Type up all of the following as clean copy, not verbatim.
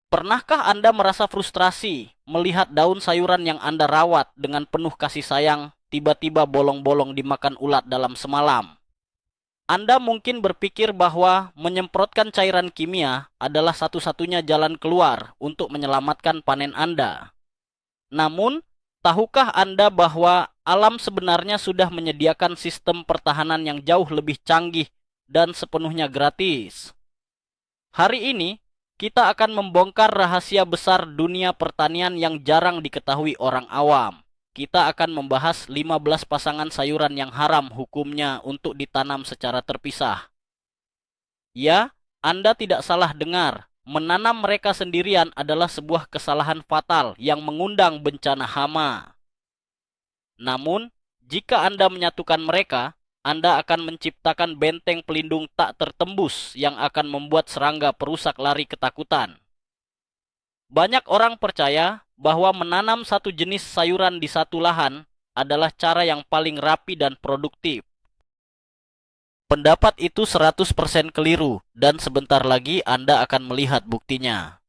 Pernahkah Anda merasa frustrasi melihat daun sayuran yang Anda rawat dengan penuh kasih sayang tiba-tiba bolong-bolong dimakan ulat dalam semalam? Anda mungkin berpikir bahwa menyemprotkan cairan kimia adalah satu-satunya jalan keluar untuk menyelamatkan panen Anda. Namun, tahukah Anda bahwa alam sebenarnya sudah menyediakan sistem pertahanan yang jauh lebih canggih dan sepenuhnya gratis? Hari ini, kita akan membongkar rahasia besar dunia pertanian yang jarang diketahui orang awam. Kita akan membahas 15 pasangan sayuran yang haram hukumnya untuk ditanam secara terpisah. Ya, Anda tidak salah dengar. Menanam mereka sendirian adalah sebuah kesalahan fatal yang mengundang bencana hama. Namun, jika Anda menyatukan mereka, Anda akan menciptakan benteng pelindung tak tertembus yang akan membuat serangga perusak lari ketakutan. Banyak orang percaya bahwa menanam satu jenis sayuran di satu lahan adalah cara yang paling rapi dan produktif. Pendapat itu 100% keliru dan sebentar lagi Anda akan melihat buktinya.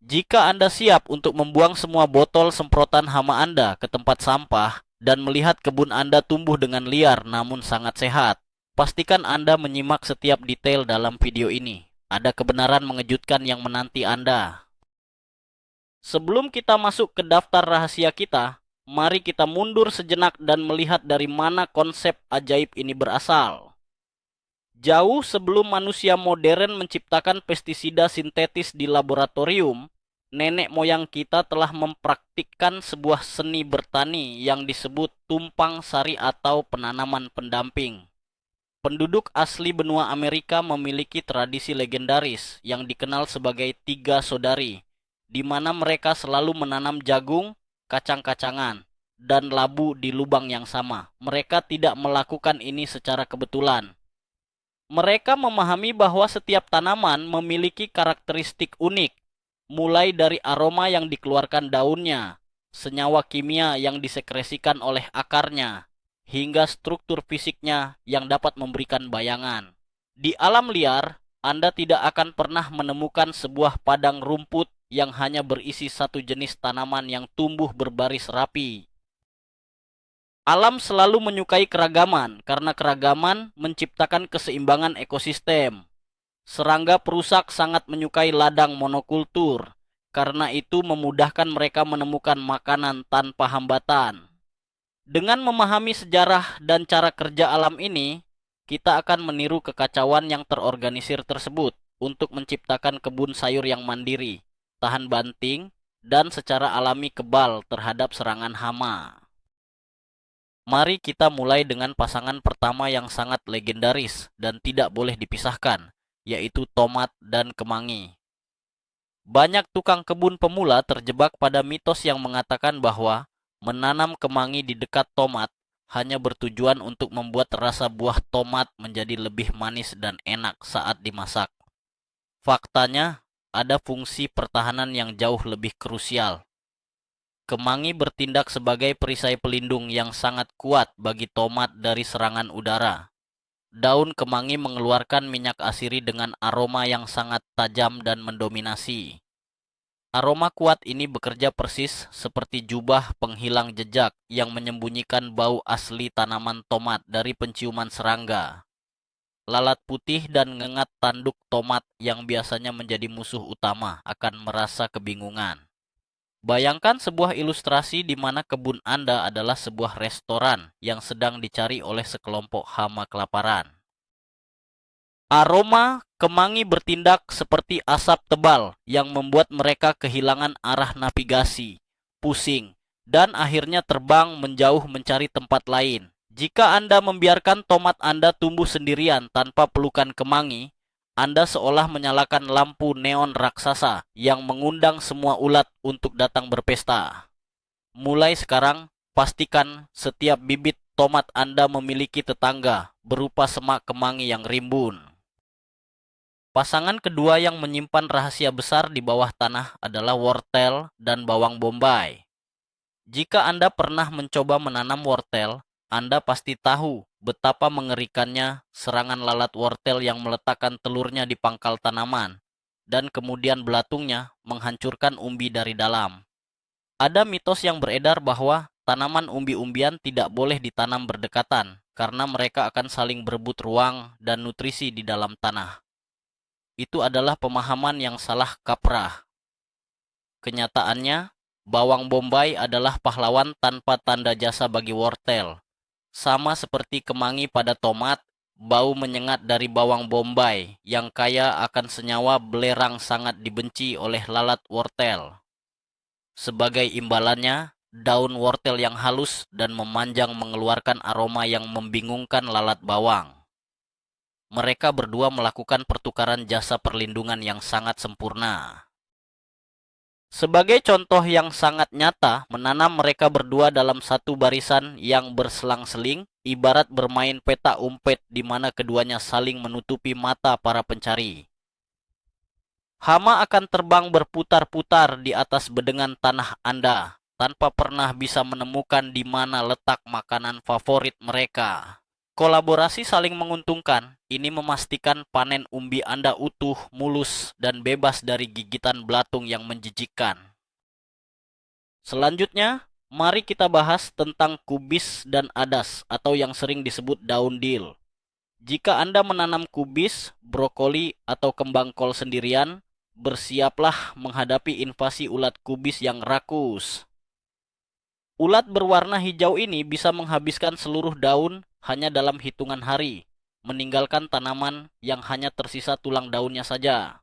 Jika Anda siap untuk membuang semua botol semprotan hama Anda ke tempat sampah dan melihat kebun Anda tumbuh dengan liar namun sangat sehat, pastikan Anda menyimak setiap detail dalam video ini. Ada kebenaran mengejutkan yang menanti Anda. Sebelum kita masuk ke daftar rahasia kita, mari kita mundur sejenak dan melihat dari mana konsep ajaib ini berasal. Jauh sebelum manusia modern menciptakan pestisida sintetis di laboratorium, nenek moyang kita telah mempraktikkan sebuah seni bertani yang disebut tumpang sari atau penanaman pendamping. Penduduk asli benua Amerika memiliki tradisi legendaris yang dikenal sebagai tiga saudari, di mana mereka selalu menanam jagung, kacang-kacangan, dan labu di lubang yang sama. Mereka tidak melakukan ini secara kebetulan. Mereka memahami bahwa setiap tanaman memiliki karakteristik unik, mulai dari aroma yang dikeluarkan daunnya, senyawa kimia yang disekresikan oleh akarnya, hingga struktur fisiknya yang dapat memberikan bayangan. Di alam liar, Anda tidak akan pernah menemukan sebuah padang rumput yang hanya berisi satu jenis tanaman yang tumbuh berbaris rapi. Alam selalu menyukai keragaman karena keragaman menciptakan keseimbangan ekosistem. Serangga perusak sangat menyukai ladang monokultur, karena itu memudahkan mereka menemukan makanan tanpa hambatan. Dengan memahami sejarah dan cara kerja alam ini, kita akan meniru kekacauan yang terorganisir tersebut untuk menciptakan kebun sayur yang mandiri, tahan banting, dan secara alami kebal terhadap serangan hama. Mari kita mulai dengan pasangan pertama yang sangat legendaris dan tidak boleh dipisahkan, yaitu tomat dan kemangi. Banyak tukang kebun pemula terjebak pada mitos yang mengatakan bahwa menanam kemangi di dekat tomat hanya bertujuan untuk membuat rasa buah tomat menjadi lebih manis dan enak saat dimasak. Faktanya, ada fungsi pertahanan yang jauh lebih krusial. Kemangi bertindak sebagai perisai pelindung yang sangat kuat bagi tomat dari serangan udara. Daun kemangi mengeluarkan minyak asiri dengan aroma yang sangat tajam dan mendominasi. Aroma kuat ini bekerja persis seperti jubah penghilang jejak yang menyembunyikan bau asli tanaman tomat dari penciuman serangga. Lalat putih dan ngengat tanduk tomat yang biasanya menjadi musuh utama akan merasa kebingungan. Bayangkan sebuah ilustrasi di mana kebun Anda adalah sebuah restoran yang sedang dicari oleh sekelompok hama kelaparan. Aroma kemangi bertindak seperti asap tebal yang membuat mereka kehilangan arah navigasi, pusing, dan akhirnya terbang menjauh mencari tempat lain. Jika Anda membiarkan tomat Anda tumbuh sendirian tanpa pelukan kemangi, Anda seolah menyalakan lampu neon raksasa yang mengundang semua ulat untuk datang berpesta. Mulai sekarang, pastikan setiap bibit tomat Anda memiliki tetangga berupa semak kemangi yang rimbun. Pasangan kedua yang menyimpan rahasia besar di bawah tanah adalah wortel dan bawang bombay. Jika Anda pernah mencoba menanam wortel, Anda pasti tahu betapa mengerikannya serangan lalat wortel yang meletakkan telurnya di pangkal tanaman. dan kemudian belatungnya menghancurkan umbi dari dalam. Ada mitos yang beredar bahwa tanaman umbi-umbian tidak boleh ditanam berdekatan karena mereka akan saling berebut ruang dan nutrisi di dalam tanah. Itu adalah pemahaman yang salah kaprah. Kenyataannya, bawang bombay adalah pahlawan tanpa tanda jasa bagi wortel. Sama seperti kemangi pada tomat, bau menyengat dari bawang bombay yang kaya akan senyawa belerang sangat dibenci oleh lalat wortel. Sebagai imbalannya, daun wortel yang halus dan memanjang mengeluarkan aroma yang membingungkan lalat bawang. Mereka berdua melakukan pertukaran jasa perlindungan yang sangat sempurna. Sebagai contoh yang sangat nyata, menanam mereka berdua dalam satu barisan yang berselang-seling, ibarat bermain peta umpet di mana keduanya saling menutupi mata para pencari. Hama akan terbang berputar-putar di atas bedengan tanah Anda, tanpa pernah bisa menemukan di mana letak makanan favorit mereka. Kolaborasi saling menguntungkan. Ini memastikan panen umbi Anda utuh, mulus, dan bebas dari gigitan belatung yang menjijikkan. Selanjutnya, mari kita bahas tentang kubis dan adas atau yang sering disebut daun dill. Jika Anda menanam kubis, brokoli, atau kembang kol sendirian, bersiaplah menghadapi invasi ulat kubis yang rakus. Ulat berwarna hijau ini bisa menghabiskan seluruh daun hanya dalam hitungan hari, meninggalkan tanaman yang hanya tersisa tulang daunnya saja.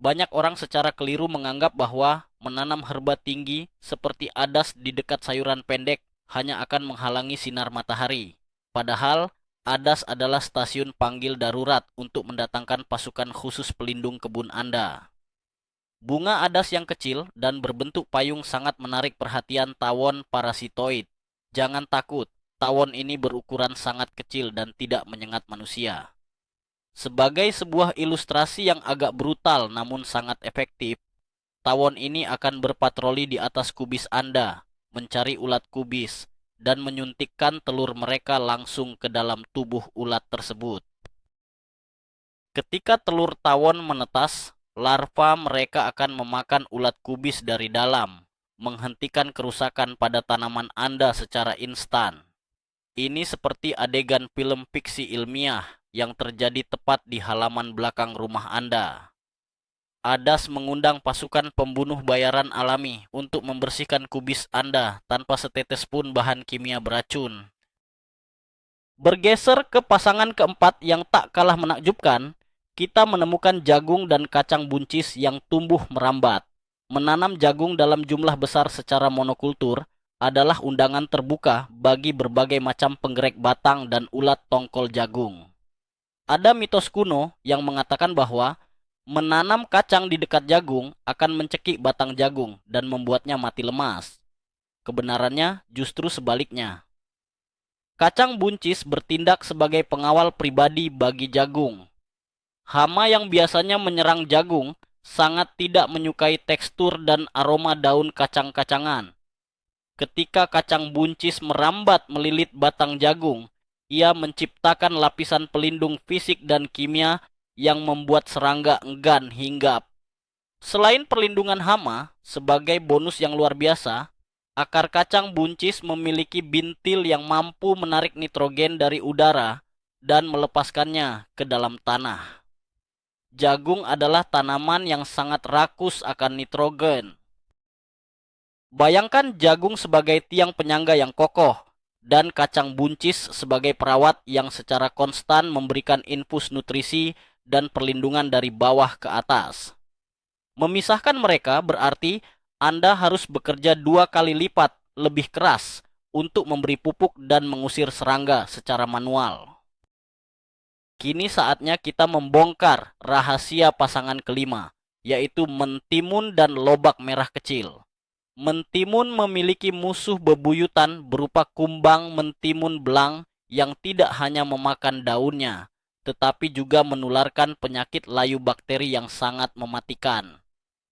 Banyak orang secara keliru menganggap bahwa menanam herba tinggi seperti adas di dekat sayuran pendek hanya akan menghalangi sinar matahari. Padahal, adas adalah stasiun panggil darurat untuk mendatangkan pasukan khusus pelindung kebun Anda. Bunga adas yang kecil dan berbentuk payung sangat menarik perhatian tawon parasitoid. Jangan takut, tawon ini berukuran sangat kecil dan tidak menyengat manusia. Sebagai sebuah ilustrasi yang agak brutal namun sangat efektif, tawon ini akan berpatroli di atas kubis Anda, mencari ulat kubis, dan menyuntikkan telur mereka langsung ke dalam tubuh ulat tersebut. Ketika telur tawon menetas, larva mereka akan memakan ulat kubis dari dalam, menghentikan kerusakan pada tanaman Anda secara instan. Ini seperti adegan film fiksi ilmiah yang terjadi tepat di halaman belakang rumah Anda. Adas mengundang pasukan pembunuh bayaran alami untuk membersihkan kubis Anda tanpa setetes pun bahan kimia beracun. Bergeser ke pasangan keempat yang tak kalah menakjubkan, kita menemukan jagung dan kacang buncis yang tumbuh merambat. Menanam jagung dalam jumlah besar secara monokultur adalah undangan terbuka bagi berbagai macam penggerak batang dan ulat tongkol jagung. Ada mitos kuno yang mengatakan bahwa menanam kacang di dekat jagung akan mencekik batang jagung dan membuatnya mati lemas. Kebenarannya justru sebaliknya. Kacang buncis bertindak sebagai pengawal pribadi bagi jagung. Hama yang biasanya menyerang jagung sangat tidak menyukai tekstur dan aroma daun kacang-kacangan. Ketika kacang buncis merambat melilit batang jagung, ia menciptakan lapisan pelindung fisik dan kimia yang membuat serangga enggan hinggap. Selain perlindungan hama, sebagai bonus yang luar biasa, akar kacang buncis memiliki bintil yang mampu menarik nitrogen dari udara dan melepaskannya ke dalam tanah. Jagung adalah tanaman yang sangat rakus akan nitrogen. Bayangkan jagung sebagai tiang penyangga yang kokoh dan kacang buncis sebagai perawat yang secara konstan memberikan infus nutrisi dan perlindungan dari bawah ke atas. Memisahkan mereka berarti Anda harus bekerja 2 kali lipat lebih keras untuk memberi pupuk dan mengusir serangga secara manual. Kini saatnya kita membongkar rahasia pasangan kelima, yaitu mentimun dan lobak merah kecil. Mentimun memiliki musuh bebuyutan berupa kumbang mentimun belang yang tidak hanya memakan daunnya, tetapi juga menularkan penyakit layu bakteri yang sangat mematikan.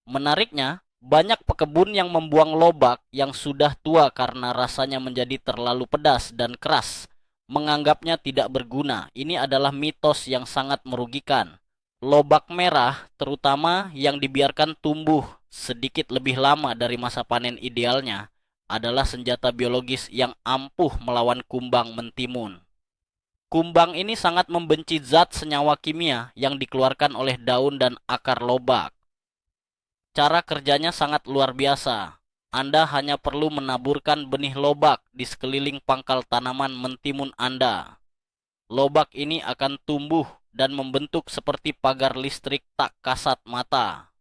Menariknya, banyak pekebun yang membuang lobak yang sudah tua karena rasanya menjadi terlalu pedas dan keras, menganggapnya tidak berguna. Ini adalah mitos yang sangat merugikan. Lobak merah, terutama yang dibiarkan tumbuh sedikit lebih lama dari masa panen idealnya, adalah senjata biologis yang ampuh melawan kumbang mentimun. Kumbang ini sangat membenci zat senyawa kimia yang dikeluarkan oleh daun dan akar lobak. Cara kerjanya sangat luar biasa. Anda hanya perlu menaburkan benih lobak di sekeliling pangkal tanaman mentimun Anda. Lobak ini akan tumbuh dan membentuk seperti pagar listrik tak kasat mata.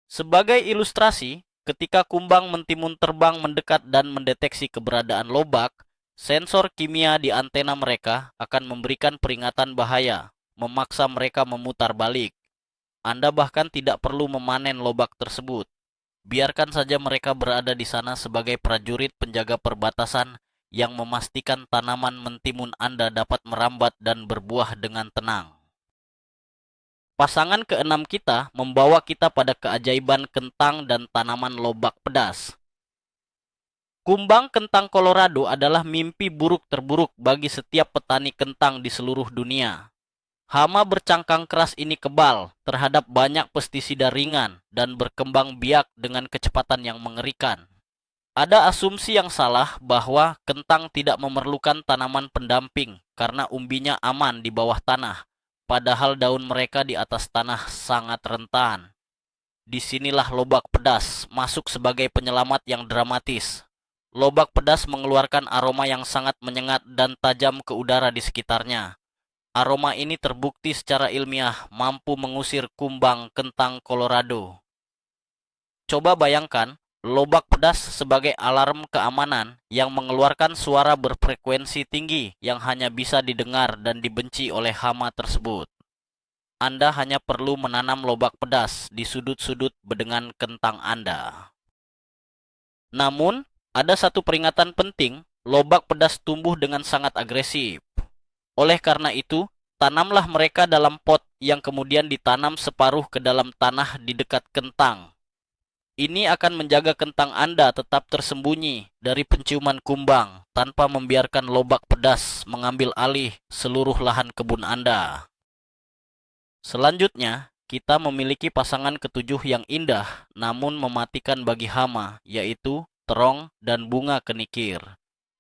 Sebagai ilustrasi, ketika kumbang mentimun terbang mendekat dan mendeteksi keberadaan lobak, sensor kimia di antena mereka akan memberikan peringatan bahaya, memaksa mereka memutar balik. Anda bahkan tidak perlu memanen lobak tersebut. Biarkan saja mereka berada di sana sebagai prajurit penjaga perbatasan yang memastikan tanaman mentimun Anda dapat merambat dan berbuah dengan tenang. Pasangan keenam kita membawa kita pada keajaiban kentang dan tanaman lobak pedas. Kumbang kentang Colorado adalah mimpi buruk terburuk bagi setiap petani kentang di seluruh dunia. Hama bercangkang keras ini kebal terhadap banyak pestisida ringan dan berkembang biak dengan kecepatan yang mengerikan. Ada asumsi yang salah bahwa kentang tidak memerlukan tanaman pendamping karena umbinya aman di bawah tanah, padahal daun mereka di atas tanah sangat rentan. Disinilah lobak pedas masuk sebagai penyelamat yang dramatis. Lobak pedas mengeluarkan aroma yang sangat menyengat dan tajam ke udara di sekitarnya. Aroma ini terbukti secara ilmiah mampu mengusir kumbang kentang Colorado. Coba bayangkan, lobak pedas sebagai alarm keamanan yang mengeluarkan suara berfrekuensi tinggi yang hanya bisa didengar dan dibenci oleh hama tersebut. Anda hanya perlu menanam lobak pedas di sudut-sudut bedengan kentang Anda. Namun, ada satu peringatan penting, lobak pedas tumbuh dengan sangat agresif. Oleh karena itu, tanamlah mereka dalam pot yang kemudian ditanam separuh ke dalam tanah di dekat kentang. Ini akan menjaga kentang Anda tetap tersembunyi dari penciuman kumbang tanpa membiarkan lobak pedas mengambil alih seluruh lahan kebun Anda. Selanjutnya, kita memiliki pasangan ketujuh yang indah namun mematikan bagi hama, yaitu terong dan bunga kenikir.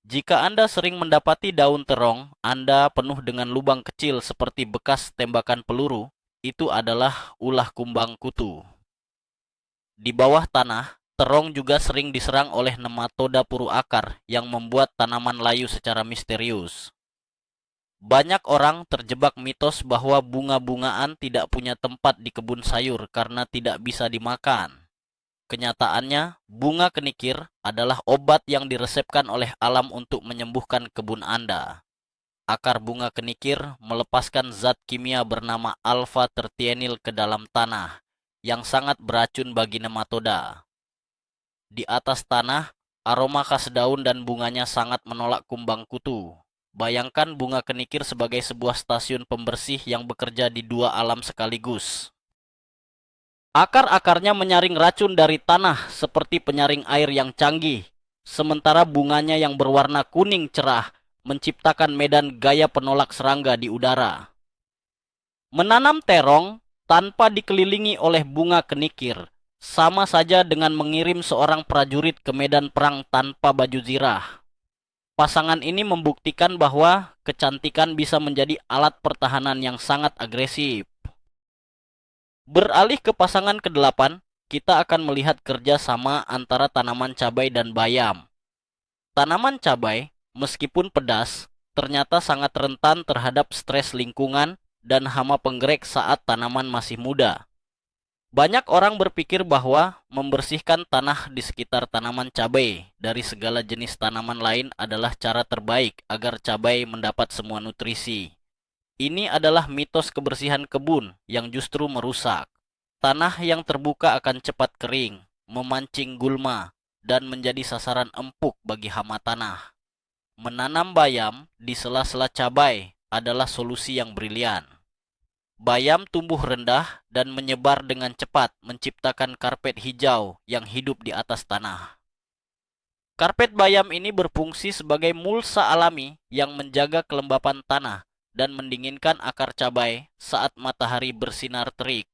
Jika Anda sering mendapati daun terong, Anda penuh dengan lubang kecil seperti bekas tembakan peluru, itu adalah ulah kumbang kutu. Di bawah tanah, terong juga sering diserang oleh nematoda puru akar yang membuat tanaman layu secara misterius. Banyak orang terjebak mitos bahwa bunga-bungaan tidak punya tempat di kebun sayur karena tidak bisa dimakan. Kenyataannya, bunga kenikir adalah obat yang diresepkan oleh alam untuk menyembuhkan kebun Anda. Akar bunga kenikir melepaskan zat kimia bernama alpha-tertienil ke dalam tanah, yang sangat beracun bagi nematoda. Di atas tanah, aroma khas daun dan bunganya sangat menolak kumbang kutu. Bayangkan bunga kenikir sebagai sebuah stasiun pembersih yang bekerja di dua alam sekaligus. Akar-akarnya menyaring racun dari tanah seperti penyaring air yang canggih, sementara bunganya yang berwarna kuning cerah menciptakan medan gaya penolak serangga di udara. Menanam terong tanpa dikelilingi oleh bunga kenikir sama saja dengan mengirim seorang prajurit ke medan perang tanpa baju zirah. Pasangan ini membuktikan bahwa kecantikan bisa menjadi alat pertahanan yang sangat agresif. Beralih ke pasangan ke-8, kita akan melihat kerja sama antara tanaman cabai dan bayam. Tanaman cabai, meskipun pedas, ternyata sangat rentan terhadap stres lingkungan dan hama penggerak saat tanaman masih muda. Banyak orang berpikir bahwa membersihkan tanah di sekitar tanaman cabai dari segala jenis tanaman lain adalah cara terbaik agar cabai mendapat semua nutrisi. Ini adalah mitos kebersihan kebun yang justru merusak. Tanah yang terbuka akan cepat kering, memancing gulma, dan menjadi sasaran empuk bagi hama tanah. Menanam bayam di sela-sela cabai adalah solusi yang brilian. Bayam tumbuh rendah dan menyebar dengan cepat, menciptakan karpet hijau yang hidup di atas tanah. Karpet bayam ini berfungsi sebagai mulsa alami yang menjaga kelembapan tanah dan mendinginkan akar cabai saat matahari bersinar terik.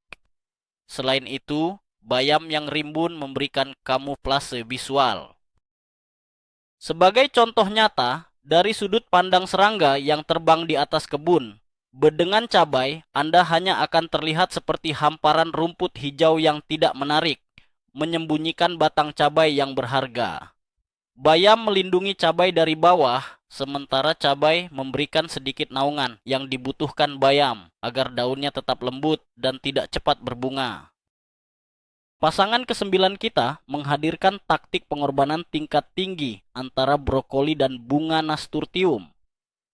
Selain itu, bayam yang rimbun memberikan kamuflase visual. Sebagai contoh nyata, dari sudut pandang serangga yang terbang di atas kebun, bedengan cabai Anda hanya akan terlihat seperti hamparan rumput hijau yang tidak menarik, menyembunyikan batang cabai yang berharga. Bayam melindungi cabai dari bawah, sementara cabai memberikan sedikit naungan yang dibutuhkan bayam agar daunnya tetap lembut dan tidak cepat berbunga. Pasangan ke-9 kita menghadirkan taktik pengorbanan tingkat tinggi antara brokoli dan bunga nasturtium.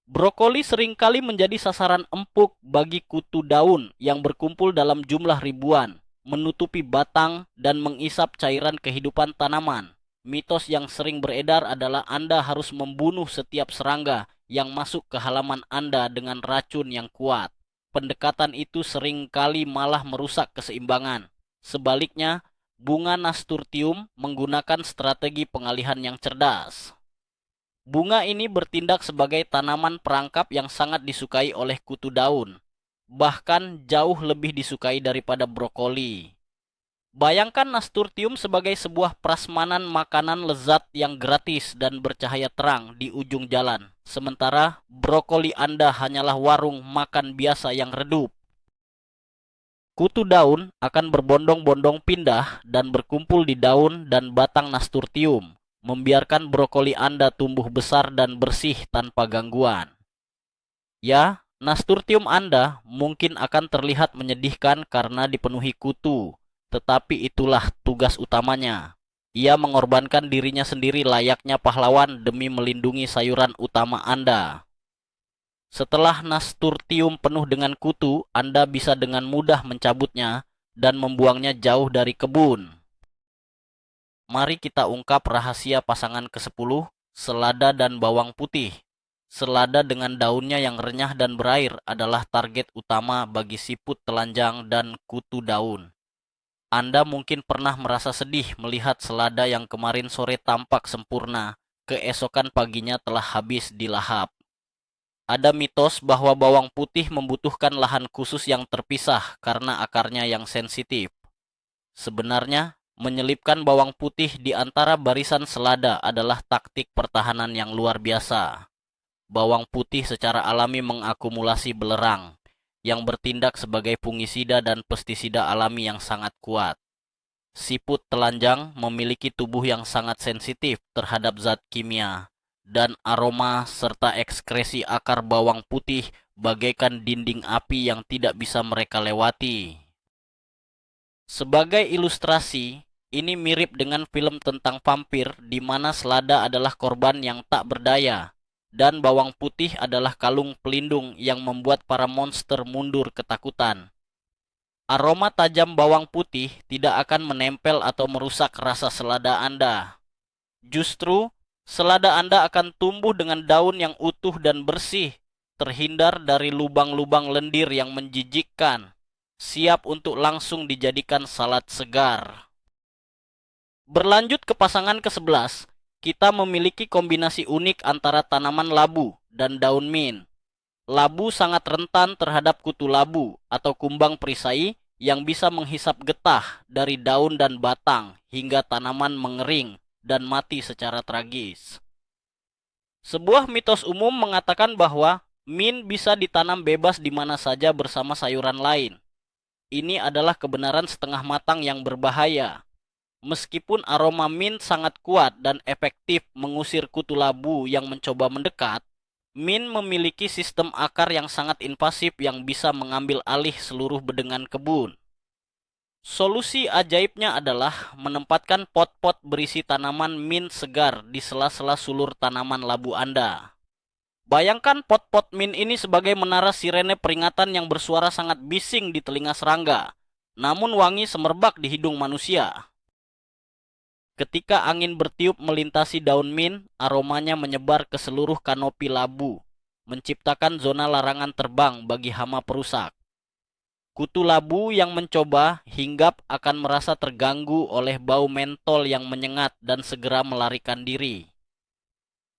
Brokoli seringkali menjadi sasaran empuk bagi kutu daun yang berkumpul dalam jumlah ribuan, menutupi batang dan mengisap cairan kehidupan tanaman. Mitos yang sering beredar adalah Anda harus membunuh setiap serangga yang masuk ke halaman Anda dengan racun yang kuat. Pendekatan itu seringkali malah merusak keseimbangan. Sebaliknya, bunga nasturtium menggunakan strategi pengalihan yang cerdas. Bunga ini bertindak sebagai tanaman perangkap yang sangat disukai oleh kutu daun, bahkan jauh lebih disukai daripada brokoli. Bayangkan nasturtium sebagai sebuah prasmanan makanan lezat yang gratis dan bercahaya terang di ujung jalan, sementara brokoli Anda hanyalah warung makan biasa yang redup. Kutu daun akan berbondong-bondong pindah dan berkumpul di daun dan batang nasturtium, membiarkan brokoli Anda tumbuh besar dan bersih tanpa gangguan. Ya, nasturtium Anda mungkin akan terlihat menyedihkan karena dipenuhi kutu, tetapi itulah tugas utamanya. Ia mengorbankan dirinya sendiri layaknya pahlawan demi melindungi sayuran utama Anda. Setelah nasturtium penuh dengan kutu, Anda bisa dengan mudah mencabutnya dan membuangnya jauh dari kebun. Mari kita ungkap rahasia pasangan ke-10, selada dan bawang putih. Selada dengan daunnya yang renyah dan berair adalah target utama bagi siput telanjang dan kutu daun. Anda mungkin pernah merasa sedih melihat selada yang kemarin sore tampak sempurna, keesokan paginya telah habis dilahap. Ada mitos bahwa bawang putih membutuhkan lahan khusus yang terpisah karena akarnya yang sensitif. Sebenarnya, menyelipkan bawang putih di antara barisan selada adalah taktik pertahanan yang luar biasa. Bawang putih secara alami mengakumulasi belerang, yang bertindak sebagai fungisida dan pestisida alami yang sangat kuat. Siput telanjang memiliki tubuh yang sangat sensitif terhadap zat kimia, dan aroma serta ekskresi akar bawang putih bagaikan dinding api yang tidak bisa mereka lewati. Sebagai ilustrasi, ini mirip dengan film tentang vampir di mana selada adalah korban yang tak berdaya, dan bawang putih adalah kalung pelindung yang membuat para monster mundur ketakutan. Aroma tajam bawang putih tidak akan menempel atau merusak rasa selada Anda. Justru, selada Anda akan tumbuh dengan daun yang utuh dan bersih, terhindar dari lubang-lubang lendir yang menjijikkan, siap untuk langsung dijadikan salad segar. Berlanjut ke pasangan ke-11, kita memiliki kombinasi unik antara tanaman labu dan daun mint. Labu sangat rentan terhadap kutu labu atau kumbang perisai yang bisa menghisap getah dari daun dan batang hingga tanaman mengering dan mati secara tragis. Sebuah mitos umum mengatakan bahwa mint bisa ditanam bebas di mana saja bersama sayuran lain. Ini adalah kebenaran setengah matang yang berbahaya. Meskipun aroma mint sangat kuat dan efektif mengusir kutu labu yang mencoba mendekat, mint memiliki sistem akar yang sangat invasif yang bisa mengambil alih seluruh bedengan kebun. Solusi ajaibnya adalah menempatkan pot-pot berisi tanaman mint segar di sela-sela sulur tanaman labu Anda. Bayangkan pot-pot mint ini sebagai menara sirene peringatan yang bersuara sangat bising di telinga serangga, namun wangi semerbak di hidung manusia. Ketika angin bertiup melintasi daun mint, aromanya menyebar ke seluruh kanopi labu, menciptakan zona larangan terbang bagi hama perusak. Kutu labu yang mencoba hinggap akan merasa terganggu oleh bau mentol yang menyengat dan segera melarikan diri.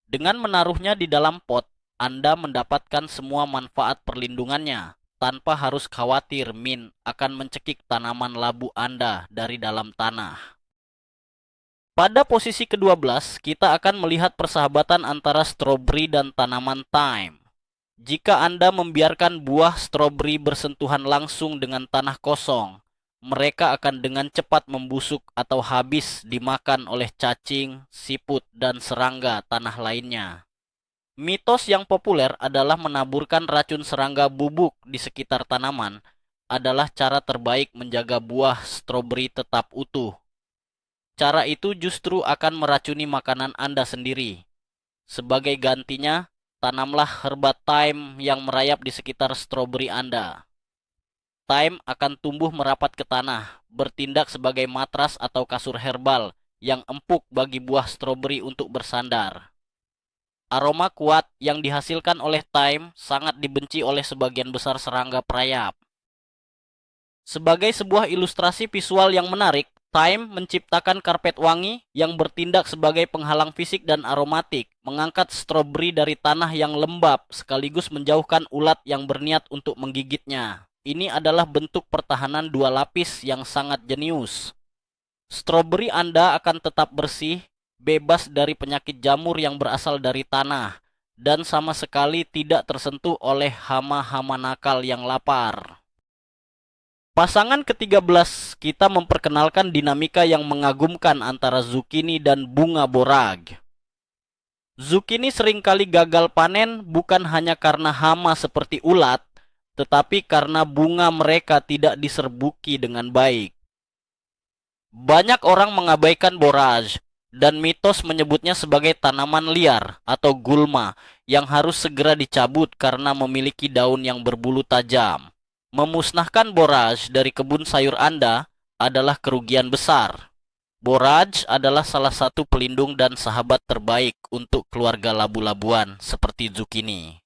Dengan menaruhnya di dalam pot, Anda mendapatkan semua manfaat perlindungannya tanpa harus khawatir min akan mencekik tanaman labu Anda dari dalam tanah. Pada posisi ke-12, kita akan melihat persahabatan antara stroberi dan tanaman thyme. Jika Anda membiarkan buah stroberi bersentuhan langsung dengan tanah kosong, mereka akan dengan cepat membusuk atau habis dimakan oleh cacing, siput, dan serangga tanah lainnya. Mitos yang populer adalah menaburkan racun serangga bubuk di sekitar tanaman adalah cara terbaik menjaga buah stroberi tetap utuh. Cara itu justru akan meracuni makanan Anda sendiri. Sebagai gantinya, tanamlah herba thyme yang merayap di sekitar stroberi Anda. Thyme akan tumbuh merapat ke tanah, bertindak sebagai matras atau kasur herbal yang empuk bagi buah stroberi untuk bersandar. Aroma kuat yang dihasilkan oleh thyme sangat dibenci oleh sebagian besar serangga perayap. Sebagai sebuah ilustrasi visual yang menarik, thyme menciptakan karpet wangi yang bertindak sebagai penghalang fisik dan aromatik, mengangkat stroberi dari tanah yang lembab sekaligus menjauhkan ulat yang berniat untuk menggigitnya. Ini adalah bentuk pertahanan dua lapis yang sangat jenius. Stroberi Anda akan tetap bersih, bebas dari penyakit jamur yang berasal dari tanah, dan sama sekali tidak tersentuh oleh hama-hama nakal yang lapar. Pasangan ke-13, kita memperkenalkan dinamika yang mengagumkan antara zucchini dan bunga borag. Zucchini seringkali gagal panen bukan hanya karena hama seperti ulat, tetapi karena bunga mereka tidak diserbuki dengan baik. Banyak orang mengabaikan borage, dan mitos menyebutnya sebagai tanaman liar atau gulma yang harus segera dicabut karena memiliki daun yang berbulu tajam. Memusnahkan borage dari kebun sayur Anda adalah kerugian besar. Borage adalah salah satu pelindung dan sahabat terbaik untuk keluarga labu-labuan seperti zucchini.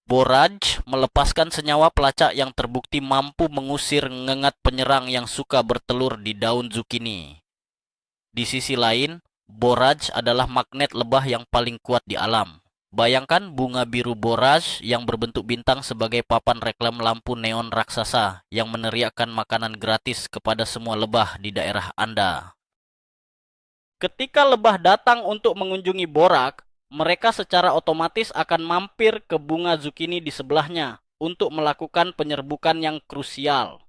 Borage melepaskan senyawa pelacak yang terbukti mampu mengusir ngengat penyerang yang suka bertelur di daun zucchini. Di sisi lain, borage adalah magnet lebah yang paling kuat di alam. Bayangkan bunga biru borage yang berbentuk bintang sebagai papan reklam lampu neon raksasa yang meneriakkan makanan gratis kepada semua lebah di daerah Anda. Ketika lebah datang untuk mengunjungi borak, mereka secara otomatis akan mampir ke bunga zucchini di sebelahnya untuk melakukan penyerbukan yang krusial.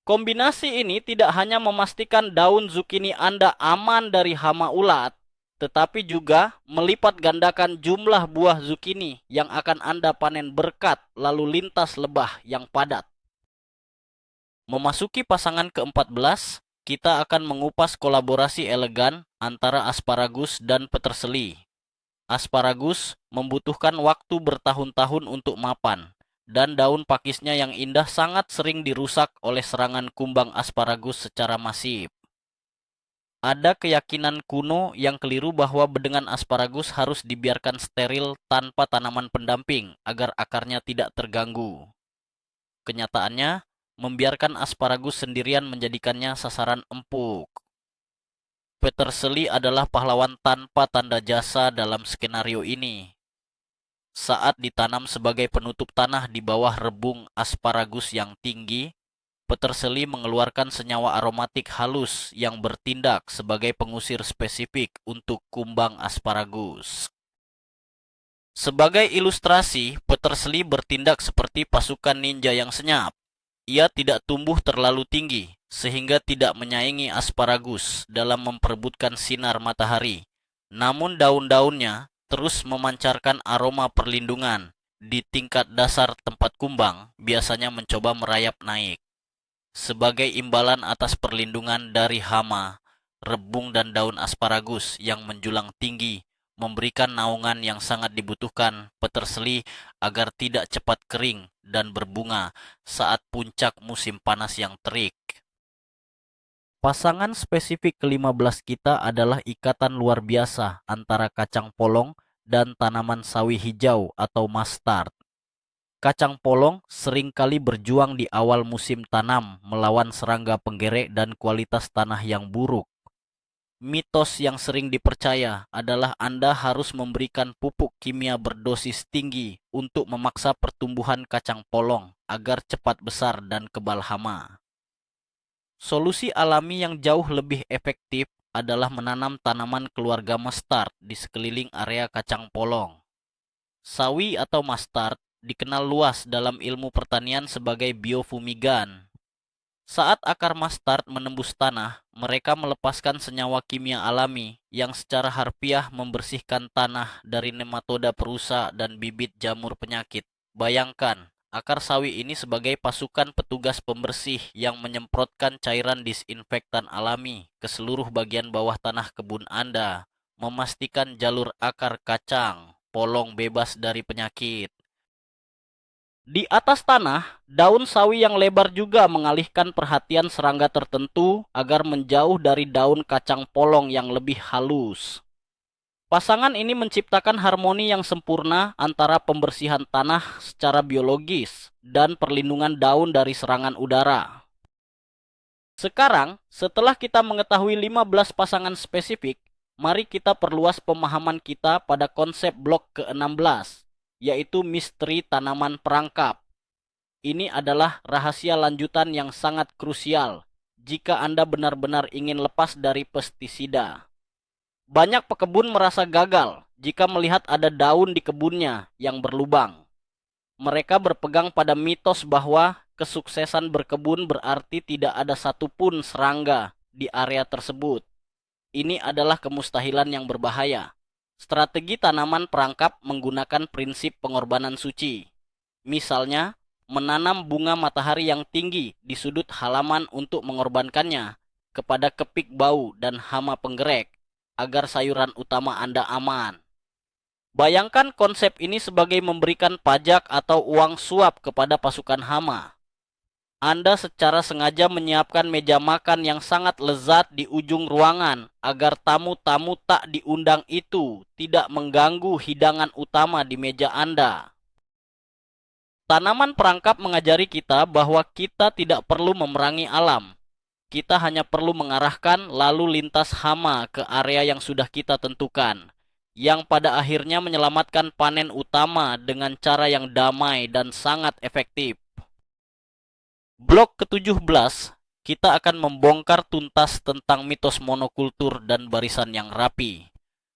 Kombinasi ini tidak hanya memastikan daun zucchini Anda aman dari hama ulat, tetapi juga melipat gandakan jumlah buah zucchini yang akan Anda panen berkat lalu lintas lebah yang padat. Memasuki pasangan ke-14, kita akan mengupas kolaborasi elegan antara asparagus dan peterseli. Asparagus membutuhkan waktu bertahun-tahun untuk mapan, dan daun pakisnya yang indah sangat sering dirusak oleh serangan kumbang asparagus secara masif. Ada keyakinan kuno yang keliru bahwa bedengan asparagus harus dibiarkan steril tanpa tanaman pendamping agar akarnya tidak terganggu. Kenyataannya, membiarkan asparagus sendirian menjadikannya sasaran empuk. Peterseli adalah pahlawan tanpa tanda jasa dalam skenario ini. Saat ditanam sebagai penutup tanah di bawah rebung asparagus yang tinggi, peterseli mengeluarkan senyawa aromatik halus yang bertindak sebagai pengusir spesifik untuk kumbang asparagus. Sebagai ilustrasi, peterseli bertindak seperti pasukan ninja yang senyap. Ia tidak tumbuh terlalu tinggi, sehingga tidak menyaingi asparagus dalam memperebutkan sinar matahari. Namun daun-daunnya terus memancarkan aroma perlindungan. Di tingkat dasar tempat kumbang, biasanya mencoba merayap naik. Sebagai imbalan atas perlindungan dari hama, rebung dan daun asparagus yang menjulang tinggi memberikan naungan yang sangat dibutuhkan peterseli agar tidak cepat kering dan berbunga saat puncak musim panas yang terik. Pasangan spesifik ke-15 kita adalah ikatan luar biasa antara kacang polong dan tanaman sawi hijau atau mustard. Kacang polong seringkali berjuang di awal musim tanam melawan serangga penggerek dan kualitas tanah yang buruk. Mitos yang sering dipercaya adalah Anda harus memberikan pupuk kimia berdosis tinggi untuk memaksa pertumbuhan kacang polong agar cepat besar dan kebal hama. Solusi alami yang jauh lebih efektif adalah menanam tanaman keluarga mustard di sekeliling area kacang polong. Sawi atau mustard dikenal luas dalam ilmu pertanian sebagai biofumigan. Saat akar mustard menembus tanah, mereka melepaskan senyawa kimia alami yang secara harfiah membersihkan tanah dari nematoda perusak dan bibit jamur penyakit. Bayangkan, akar sawi ini sebagai pasukan petugas pembersih yang menyemprotkan cairan disinfektan alami ke seluruh bagian bawah tanah kebun Anda, memastikan jalur akar kacang polong bebas dari penyakit. Di atas tanah, daun sawi yang lebar juga mengalihkan perhatian serangga tertentu agar menjauh dari daun kacang polong yang lebih halus. Pasangan ini menciptakan harmoni yang sempurna antara pembersihan tanah secara biologis dan perlindungan daun dari serangan udara. Sekarang, setelah kita mengetahui 15 pasangan spesifik, mari kita perluas pemahaman kita pada konsep blok ke-16, yaitu misteri tanaman perangkap. Ini adalah rahasia lanjutan yang sangat krusial jika Anda benar-benar ingin lepas dari pestisida. Banyak pekebun merasa gagal jika melihat ada daun di kebunnya yang berlubang. Mereka berpegang pada mitos bahwa kesuksesan berkebun berarti tidak ada satupun serangga di area tersebut. Ini adalah kemustahilan yang berbahaya. Strategi tanaman perangkap menggunakan prinsip pengorbanan suci. Misalnya, menanam bunga matahari yang tinggi di sudut halaman untuk mengorbankannya kepada kepik bau dan hama penggerak agar sayuran utama Anda aman. Bayangkan konsep ini sebagai memberikan pajak atau uang suap kepada pasukan hama. Anda secara sengaja menyiapkan meja makan yang sangat lezat di ujung ruangan agar tamu-tamu tak diundang itu tidak mengganggu hidangan utama di meja Anda. Tanaman perangkap mengajari kita bahwa kita tidak perlu memerangi alam. Kita hanya perlu mengarahkan lalu lintas hama ke area yang sudah kita tentukan, yang pada akhirnya menyelamatkan panen utama dengan cara yang damai dan sangat efektif. Blok ke-17, kita akan membongkar tuntas tentang mitos monokultur dan barisan yang rapi.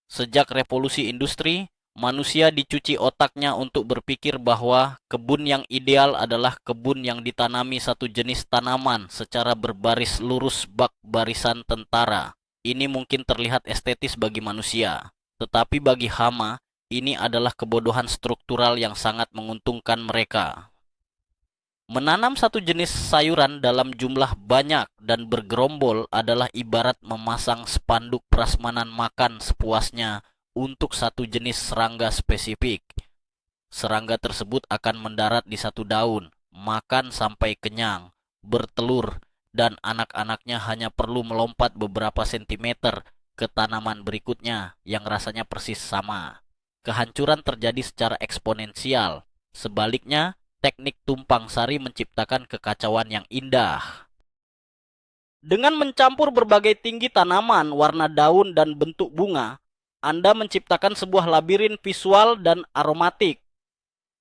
Sejak revolusi industri, manusia dicuci otaknya untuk berpikir bahwa kebun yang ideal adalah kebun yang ditanami satu jenis tanaman secara berbaris lurus bak barisan tentara. Ini mungkin terlihat estetis bagi manusia, tetapi bagi hama, ini adalah kebodohan struktural yang sangat menguntungkan mereka. Menanam satu jenis sayuran dalam jumlah banyak dan bergerombol adalah ibarat memasang spanduk prasmanan makan sepuasnya untuk satu jenis serangga spesifik. Serangga tersebut akan mendarat di satu daun, makan sampai kenyang, bertelur, dan anak-anaknya hanya perlu melompat beberapa sentimeter ke tanaman berikutnya yang rasanya persis sama. Kehancuran terjadi secara eksponensial. Sebaliknya, teknik tumpang sari menciptakan kekacauan yang indah. Dengan mencampur berbagai tinggi tanaman, warna daun, dan bentuk bunga, Anda menciptakan sebuah labirin visual dan aromatik.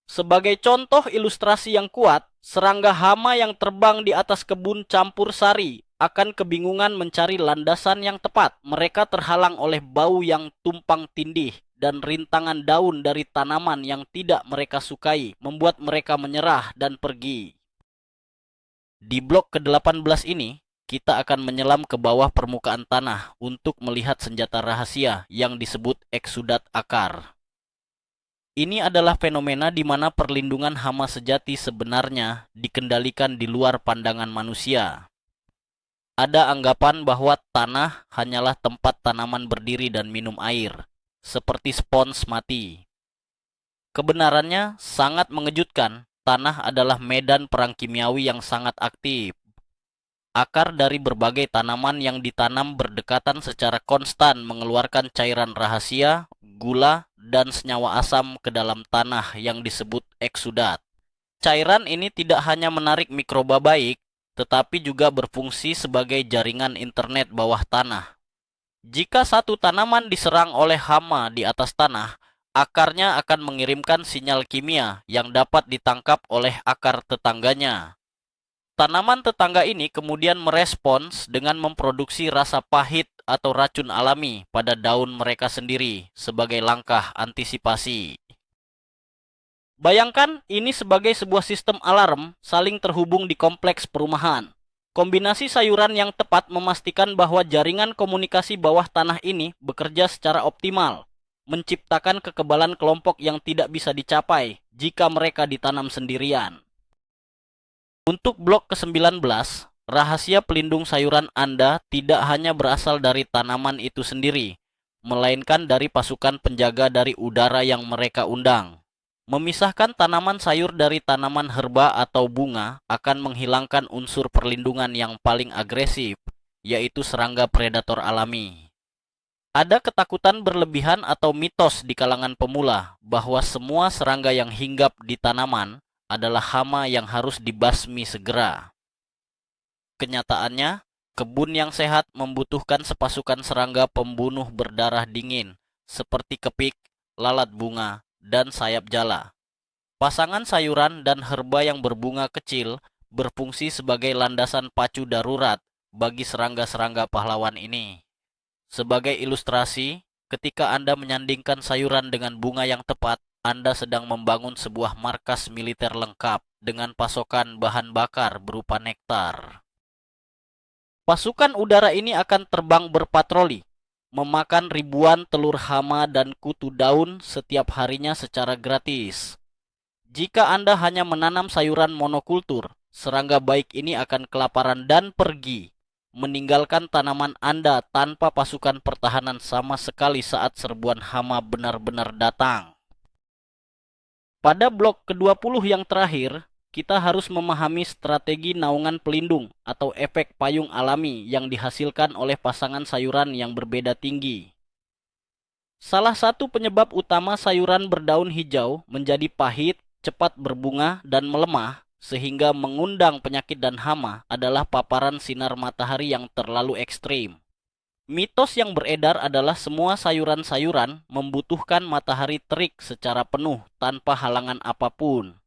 Sebagai contoh ilustrasi yang kuat, serangga hama yang terbang di atas kebun campur sari akan kebingungan mencari landasan yang tepat. Mereka terhalang oleh bau yang tumpang tindih dan rintangan daun dari tanaman yang tidak mereka sukai, membuat mereka menyerah dan pergi. Di blok ke-18 ini, kita akan menyelam ke bawah permukaan tanah untuk melihat senjata rahasia yang disebut eksudat akar. Ini adalah fenomena di mana perlindungan hama sejati sebenarnya dikendalikan di luar pandangan manusia. Ada anggapan bahwa tanah hanyalah tempat tanaman berdiri dan minum air, seperti spons mati. Kebenarannya sangat mengejutkan, tanah adalah medan perang kimiawi yang sangat aktif. Akar dari berbagai tanaman yang ditanam berdekatan secara konstan mengeluarkan cairan rahasia, gula, dan senyawa asam ke dalam tanah yang disebut eksudat. Cairan ini tidak hanya menarik mikroba baik, tetapi juga berfungsi sebagai jaringan internet bawah tanah. Jika satu tanaman diserang oleh hama di atas tanah, akarnya akan mengirimkan sinyal kimia yang dapat ditangkap oleh akar tetangganya. Tanaman tetangga ini kemudian merespons dengan memproduksi rasa pahit atau racun alami pada daun mereka sendiri sebagai langkah antisipasi. Bayangkan ini sebagai sebuah sistem alarm saling terhubung di kompleks perumahan. Kombinasi sayuran yang tepat memastikan bahwa jaringan komunikasi bawah tanah ini bekerja secara optimal, menciptakan kekebalan kelompok yang tidak bisa dicapai jika mereka ditanam sendirian. Untuk blok ke-19, rahasia pelindung sayuran Anda tidak hanya berasal dari tanaman itu sendiri, melainkan dari pasukan penjaga dari udara yang mereka undang. Memisahkan tanaman sayur dari tanaman herba atau bunga akan menghilangkan unsur perlindungan yang paling agresif, yaitu serangga predator alami. Ada ketakutan berlebihan atau mitos di kalangan pemula bahwa semua serangga yang hinggap di tanaman adalah hama yang harus dibasmi segera. Kenyataannya, kebun yang sehat membutuhkan sepasukan serangga pembunuh berdarah dingin, seperti kepik, lalat bunga, dan sayap jala. Pasangan sayuran dan herba yang berbunga kecil berfungsi sebagai landasan pacu darurat bagi serangga-serangga pahlawan ini. Sebagai ilustrasi, ketika Anda menyandingkan sayuran dengan bunga yang tepat, Anda sedang membangun sebuah markas militer lengkap dengan pasokan bahan bakar berupa nektar. Pasukan udara ini akan terbang berpatroli, memakan ribuan telur hama dan kutu daun setiap harinya secara gratis. Jika Anda hanya menanam sayuran monokultur, serangga baik ini akan kelaparan dan pergi, meninggalkan tanaman Anda tanpa pasukan pertahanan sama sekali saat serbuan hama benar-benar datang. Pada blok ke-20 yang terakhir, kita harus memahami strategi naungan pelindung atau efek payung alami yang dihasilkan oleh pasangan sayuran yang berbeda tinggi. Salah satu penyebab utama sayuran berdaun hijau menjadi pahit, cepat berbunga, dan melemah, sehingga mengundang penyakit dan hama adalah paparan sinar matahari yang terlalu ekstrim. Mitos yang beredar adalah semua sayuran-sayuran membutuhkan matahari terik secara penuh tanpa halangan apapun.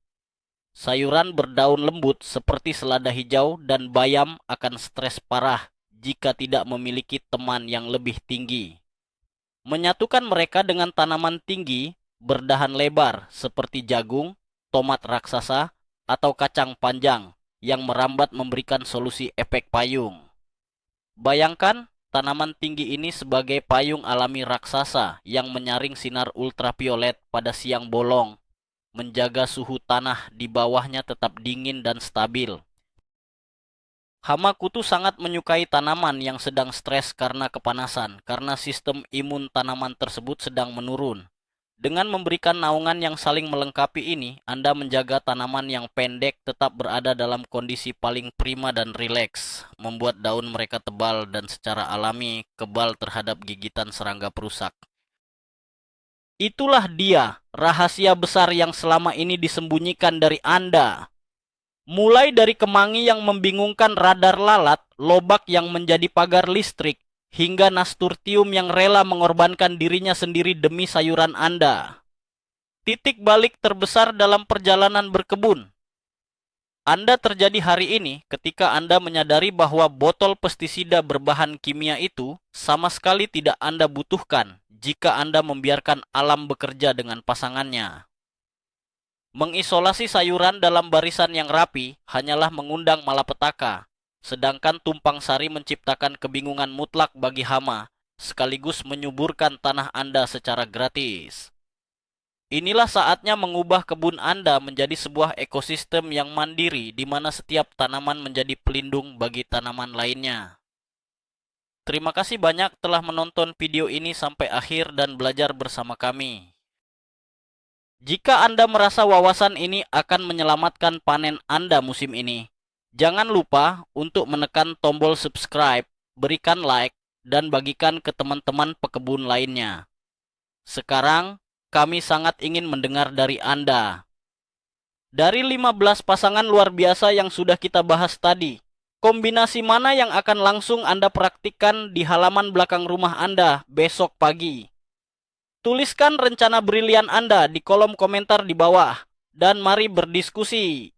Sayuran berdaun lembut seperti selada hijau dan bayam akan stres parah jika tidak memiliki teman yang lebih tinggi. Menyatukan mereka dengan tanaman tinggi, berdahan lebar seperti jagung, tomat raksasa, atau kacang panjang yang merambat memberikan solusi efek payung. Bayangkan tanaman tinggi ini sebagai payung alami raksasa yang menyaring sinar ultraviolet pada siang bolong, menjaga suhu tanah di bawahnya tetap dingin dan stabil. Hama kutu sangat menyukai tanaman yang sedang stres karena kepanasan, karena sistem imun tanaman tersebut sedang menurun. Dengan memberikan naungan yang saling melengkapi ini, Anda menjaga tanaman yang pendek tetap berada dalam kondisi paling prima dan rileks, membuat daun mereka tebal dan secara alami kebal terhadap gigitan serangga perusak. Itulah dia, rahasia besar yang selama ini disembunyikan dari Anda. Mulai dari kemangi yang membingungkan radar lalat, lobak yang menjadi pagar listrik, hingga nasturtium yang rela mengorbankan dirinya sendiri demi sayuran Anda. Titik balik terbesar dalam perjalanan berkebun Anda terjadi hari ini ketika Anda menyadari bahwa botol pestisida berbahan kimia itu sama sekali tidak Anda butuhkan jika Anda membiarkan alam bekerja dengan pasangannya. Mengisolasi sayuran dalam barisan yang rapi hanyalah mengundang malapetaka. Sedangkan tumpang sari menciptakan kebingungan mutlak bagi hama, sekaligus menyuburkan tanah Anda secara gratis. Inilah saatnya mengubah kebun Anda menjadi sebuah ekosistem yang mandiri di mana setiap tanaman menjadi pelindung bagi tanaman lainnya. Terima kasih banyak telah menonton video ini sampai akhir dan belajar bersama kami. Jika Anda merasa wawasan ini akan menyelamatkan panen Anda musim ini, jangan lupa untuk menekan tombol subscribe, berikan like, dan bagikan ke teman-teman pekebun lainnya. Sekarang, kami sangat ingin mendengar dari Anda. Dari 15 pasangan luar biasa yang sudah kita bahas tadi, Kombinasi mana yang akan langsung Anda praktikkan di halaman belakang rumah Anda besok pagi? Tuliskan rencana brilian Anda di kolom komentar di bawah, dan mari berdiskusi.